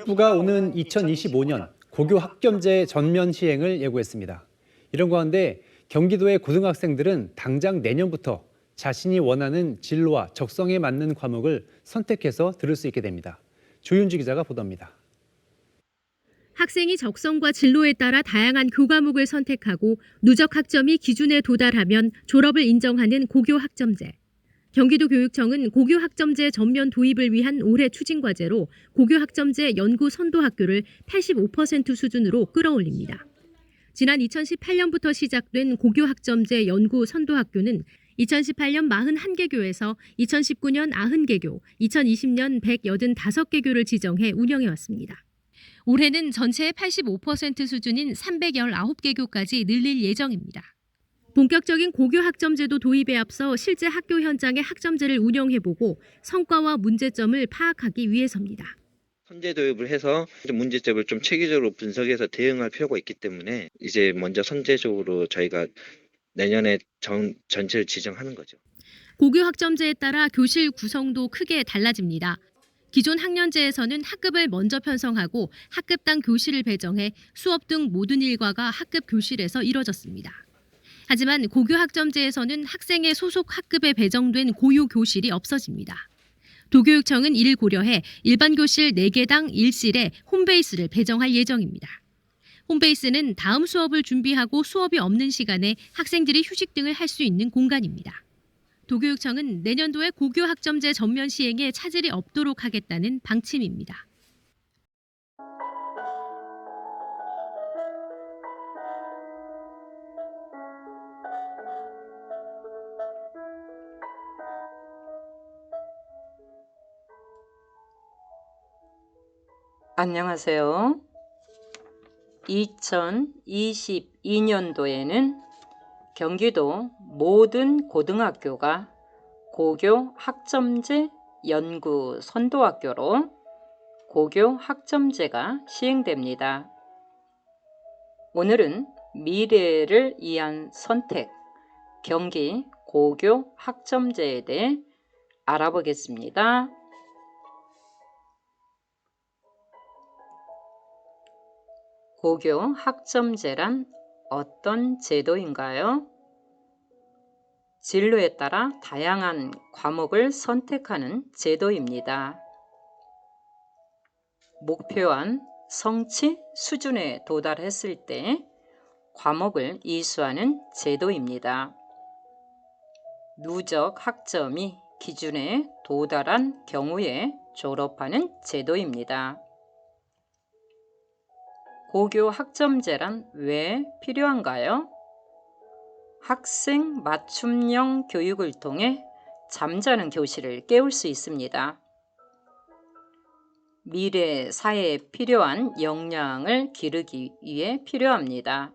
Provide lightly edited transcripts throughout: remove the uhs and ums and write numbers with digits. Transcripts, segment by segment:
교육부가 오는 2025년 고교 학점제 전면 시행을 예고했습니다. 이런 가운데 경기도의 고등학생들은 당장 내년부터 자신이 원하는 진로와 적성에 맞는 과목을 선택해서 들을 수 있게 됩니다. 조윤주 기자가 보도합니다. 학생이 적성과 진로에 따라 다양한 교과목을 선택하고 누적 학점이 기준에 도달하면 졸업을 인정하는 고교 학점제. 경기도 교육청은 고교 학점제 전면 도입을 위한 올해 추진 과제로 고교 학점제 연구 선도 학교를 85% 수준으로 끌어올립니다. 지난 2018년부터 시작된 고교 학점제 연구 선도 학교는 2018년 41개 교에서 2019년 90개 교, 2020년 185개 교를 지정해 운영해 왔습니다. 올해는 전체의 85% 수준인 319개 교까지 늘릴 예정입니다. 본격적인 고교 학점제도 도입에 앞서 실제 학교 현장의 학점제를 운영해보고 성과와 문제점을 파악하기 위해서입니다. 선제 도입을 해서 문제점을 좀 체계적으로 분석해서 대응할 필요가 있기 때문에 이제 먼저 선제적으로 저희가 내년에 전체를 지정하는 거죠. 고교 학점제에 따라 교실 구성도 크게 달라집니다. 기존 학년제에서는 학급을 먼저 편성하고 학급당 교실을 배정해 수업 등 모든 일과가 학급 교실에서 이뤄졌습니다. 하지만 고교 학점제에서는 학생의 소속 학급에 배정된 고유 교실이 없어집니다. 도교육청은 이를 고려해 일반 교실 4개당 1실에 홈베이스를 배정할 예정입니다. 홈베이스는 다음 수업을 준비하고 수업이 없는 시간에 학생들이 휴식 등을 할 수 있는 공간입니다. 도교육청은 내년도에 고교 학점제 전면 시행에 차질이 없도록 하겠다는 방침입니다. 안녕하세요. 2022년도에는 경기도 모든 고등학교가 고교 학점제 연구 선도학교로 고교 학점제가 시행됩니다. 오늘은 미래를 위한 선택, 경기 고교 학점제에 대해 알아보겠습니다. 고교 학점제란 어떤 제도인가요? 진로에 따라 다양한 과목을 선택하는 제도입니다. 목표한 성취 수준에 도달했을 때 과목을 이수하는 제도입니다. 누적 학점이 기준에 도달한 경우에 졸업하는 제도입니다. 고교 학점제란 왜 필요한가요? 학생 맞춤형 교육을 통해 잠자는 교실을 깨울 수 있습니다. 미래 사회에 필요한 역량을 기르기 위해 필요합니다.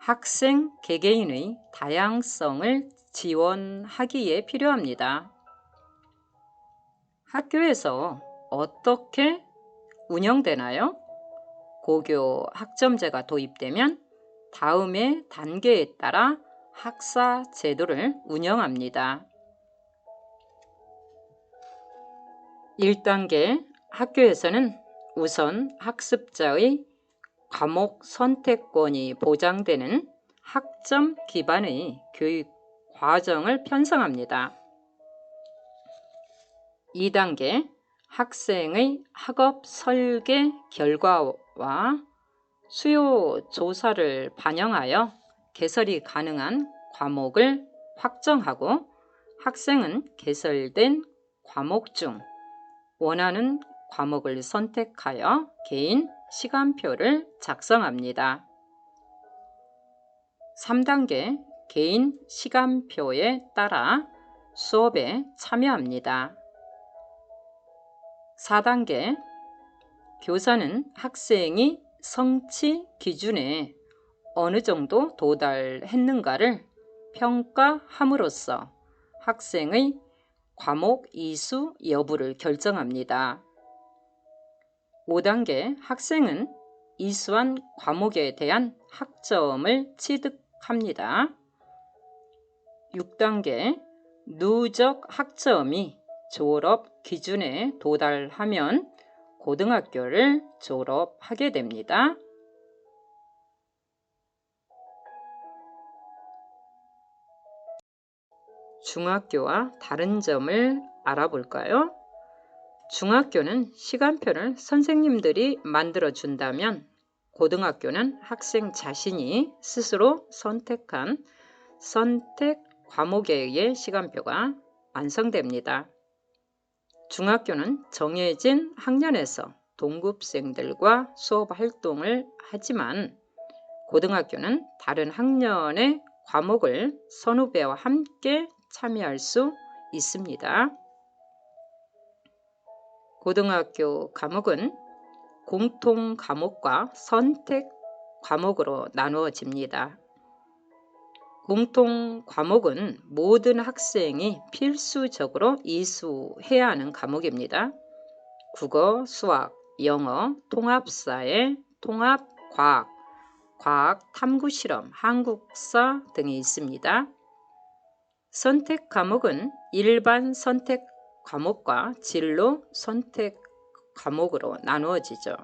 학생 개개인의 다양성을 지원하기에 필요합니다. 학교에서 어떻게 운영되나요? 고교 학점제가 도입되면 다음의 단계에 따라 학사 제도를 운영합니다. 1단계 학교에서는 우선 학습자의 과목 선택권이 보장되는 학점 기반의 교육 과정을 편성합니다. 2단계 학생의 학업 설계 결과와 수요 조사를 반영하여 개설이 가능한 과목을 확정하고 학생은 개설된 과목 중 원하는 과목을 선택하여 개인 시간표를 작성합니다. 3단계 개인 시간표에 따라 수업에 참여합니다. 4단계 교사는 학생이 성취 기준에 어느 정도 도달했는가를 평가함으로써 학생의 과목 이수 여부를 결정합니다. 5단계 학생은 이수한 과목에 대한 학점을 취득합니다. 6단계 누적 학점이 졸업 기준에 도달하면 고등학교를 졸업하게 됩니다. 중학교와 다른 점을 알아볼까요? 중학교는 시간표를 선생님들이 만들어 준다면 고등학교는 학생 자신이 스스로 선택한 선택 과목에 의해 시간표가 완성됩니다. 중학교는 정해진 학년에서 동급생들과 수업 활동을 하지만 고등학교는 다른 학년의 과목을 선후배와 함께 참여할 수 있습니다. 고등학교 과목은 공통 과목과 선택 과목으로 나누어집니다. 공통 과목은 모든 학생이 필수적으로 이수해야 하는 과목입니다. 국어, 수학, 영어, 통합사회, 통합과학, 과학, 탐구실험, 한국사 등이 있습니다. 선택 과목은 일반 선택 과목과 진로 선택 과목으로 나누어지죠.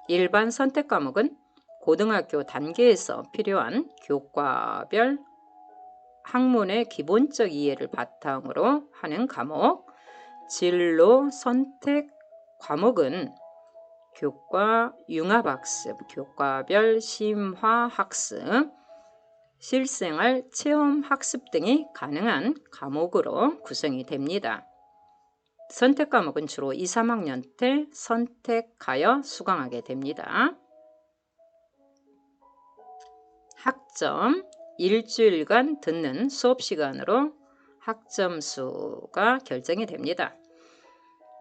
일반 선택 과목은 고등학교 단계에서 필요한 교과별 학문의 기본적 이해를 바탕으로 하는 과목, 진로 선택 과목은 교과 융합학습, 교과별 심화학습, 실생활 체험학습 등이 가능한 과목으로 구성이 됩니다. 선택 과목은 주로 2, 3학년 때 선택하여 수강하게 됩니다. 학점, 일주일간 듣는 수업 시간으로 학점 수가 결정이 됩니다.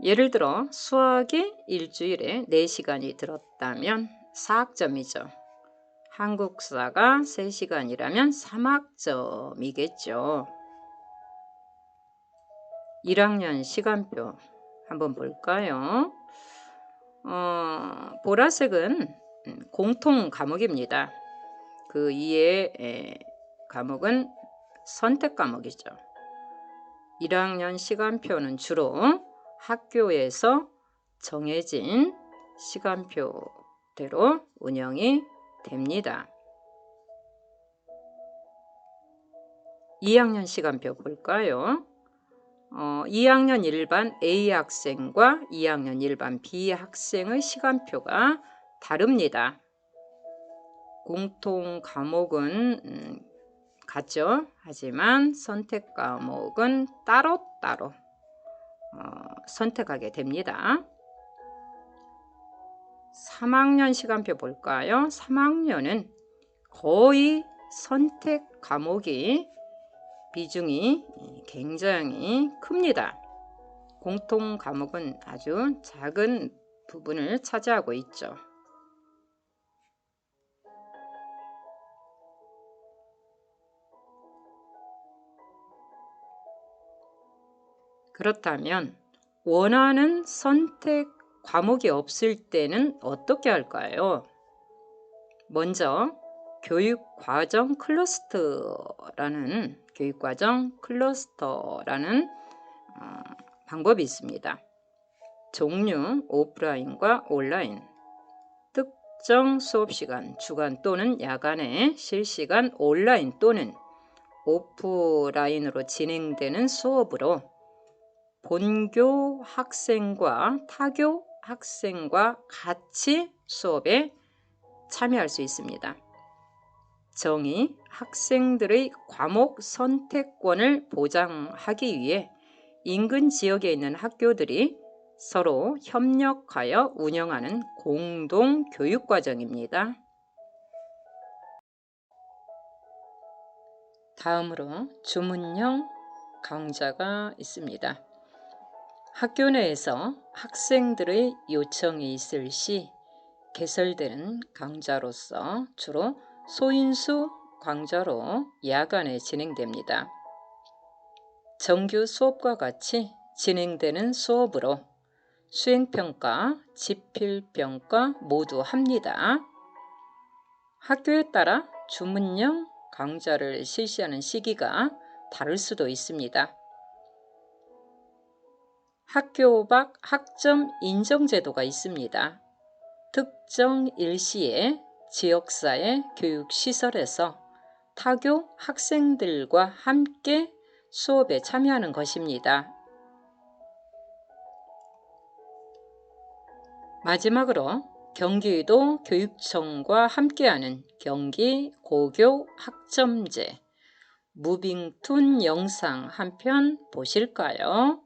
예를 들어 수학이 일주일에 4시간이 들었다면 4학점이죠. 한국사가 3시간이라면 3학점이겠죠. 1학년 시간표 한번 볼까요? 보라색은 공통 과목입니다. 그 이외의 과목은 선택 과목이죠. 1학년 시간표는 주로 학교에서 정해진 시간표대로 운영이 됩니다. 2학년 시간표 볼까요? 2학년 일반 A 학생과 2학년 일반 B 학생의 시간표가 다릅니다. 공통 과목은 같죠. 하지만 선택 과목은 따로따로 선택하게 됩니다. 3학년 시간표 볼까요? 3학년은 거의 선택 과목이 비중이 굉장히 큽니다. 공통 과목은 아주 작은 부분을 차지하고 있죠. 그렇다면 원하는 선택 과목이 없을 때는 어떻게 할까요? 먼저 교육과정 클러스터라는 방법이 있습니다. 종류 오프라인과 온라인, 특정 수업시간 주간 또는 야간에 실시간 온라인 또는 오프라인으로 진행되는 수업으로 본교 학생과 타교 학생과 같이 수업에 참여할 수 있습니다. 정의 학생들의 과목 선택권을 보장하기 위해 인근 지역에 있는 학교들이 서로 협력하여 운영하는 공동 교육과정입니다. 다음으로 주문형 강좌가 있습니다. 학교 내에서 학생들의 요청이 있을 시 개설되는 강좌로서 주로 소인수 강좌로 야간에 진행됩니다. 정규 수업과 같이 진행되는 수업으로 수행평가, 지필평가 모두 합니다. 학교에 따라 주문형 강좌를 실시하는 시기가 다를 수도 있습니다. 학교 밖 학점 인정 제도가 있습니다. 특정 일시에 지역사회 교육시설에서 타교 학생들과 함께 수업에 참여하는 것입니다. 마지막으로 경기도 교육청과 함께하는 경기 고교 학점제 무빙툰 영상 한 편 보실까요?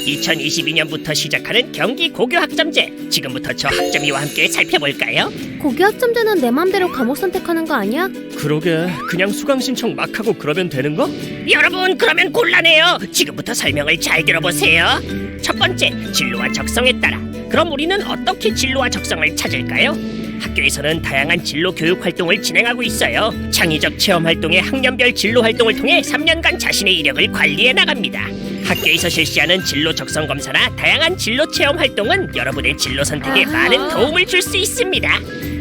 2022년부터 시작하는 경기 고교 학점제. 지금부터 저 학점이와 함께 살펴볼까요? 고교 학점제는 내 맘대로 과목 선택하는 거 아니야? 그러게, 그냥 수강 신청 막 하고 그러면 되는 거? 여러분, 그러면 곤란해요. 지금부터 설명을 잘 들어보세요. 첫 번째, 진로와 적성에 따라. 그럼 우리는 어떻게 진로와 적성을 찾을까요? 학교에서는 다양한 진로 교육 활동을 진행하고 있어요. 창의적 체험 활동의 학년별 진로 활동을 통해 3년간 자신의 이력을 관리해 나갑니다. 학교에서 실시하는 진로 적성 검사나 다양한 진로 체험 활동은 여러분의 진로 선택에 많은 도움을 줄 수 있습니다.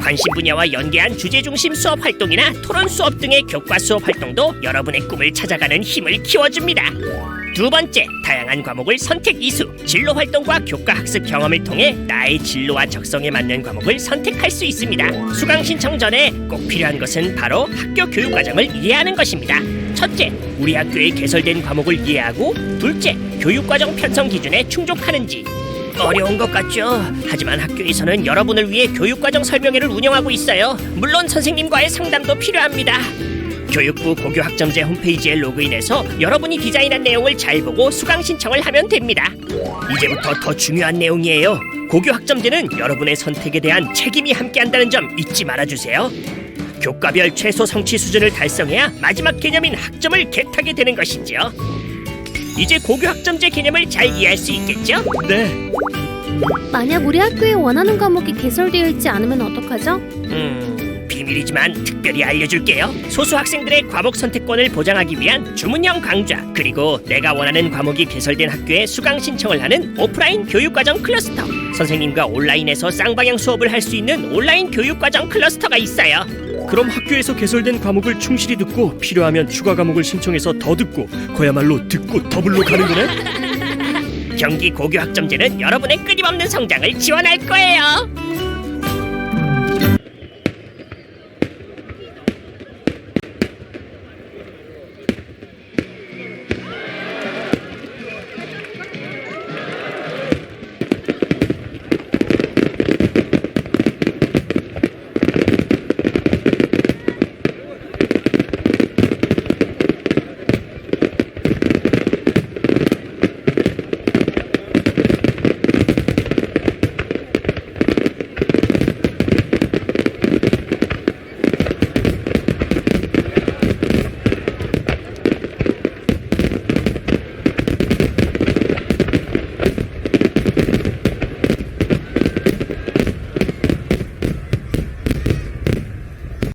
관심 분야와 연계한 주제 중심 수업 활동이나 토론 수업 등의 교과 수업 활동도 여러분의 꿈을 찾아가는 힘을 키워줍니다. 두 번째, 다양한 과목을 선택 이수. 진로 활동과 교과 학습 경험을 통해 나의 진로와 적성에 맞는 과목을 선택할 수 있습니다. 수강 신청 전에 꼭 필요한 것은 바로 학교 교육 과정을 이해하는 것입니다. 첫째, 우리 학교에 개설된 과목을 이해하고, 둘째, 교육과정 편성 기준에 충족하는지. 어려운 것 같죠? 하지만 학교에서는 여러분을 위해 교육과정 설명회를 운영하고 있어요. 물론 선생님과의 상담도 필요합니다. 교육부 고교학점제 홈페이지에 로그인해서 여러분이 디자인한 내용을 잘 보고 수강 신청을 하면 됩니다. 이제부터 더 중요한 내용이에요. 고교학점제는 여러분의 선택에 대한 책임이 함께한다는 점 잊지 말아주세요. 교과별 최소 성취 수준을 달성해야 마지막 개념인 학점을 겟하게 되는 것이죠. 이제 고교학점제 개념을 잘 이해할 수 있겠죠? 네. 만약 우리 학교에 원하는 과목이 개설되어 있지 않으면 어떡하죠? 비밀이지만 특별히 알려줄게요. 소수 학생들의 과목 선택권을 보장하기 위한 주문형 강좌, 그리고 내가 원하는 과목이 개설된 학교에 수강 신청을 하는 오프라인 교육과정 클러스터, 선생님과 온라인에서 쌍방향 수업을 할 수 있는 온라인 교육과정 클러스터가 있어요. 그럼 학교에서 개설된 과목을 충실히 듣고 필요하면 추가 과목을 신청해서 더 듣고, 그야말로 듣고 더블로 가는 거네? 경기 고교학점제는 여러분의 끊임없는 성장을 지원할 거예요.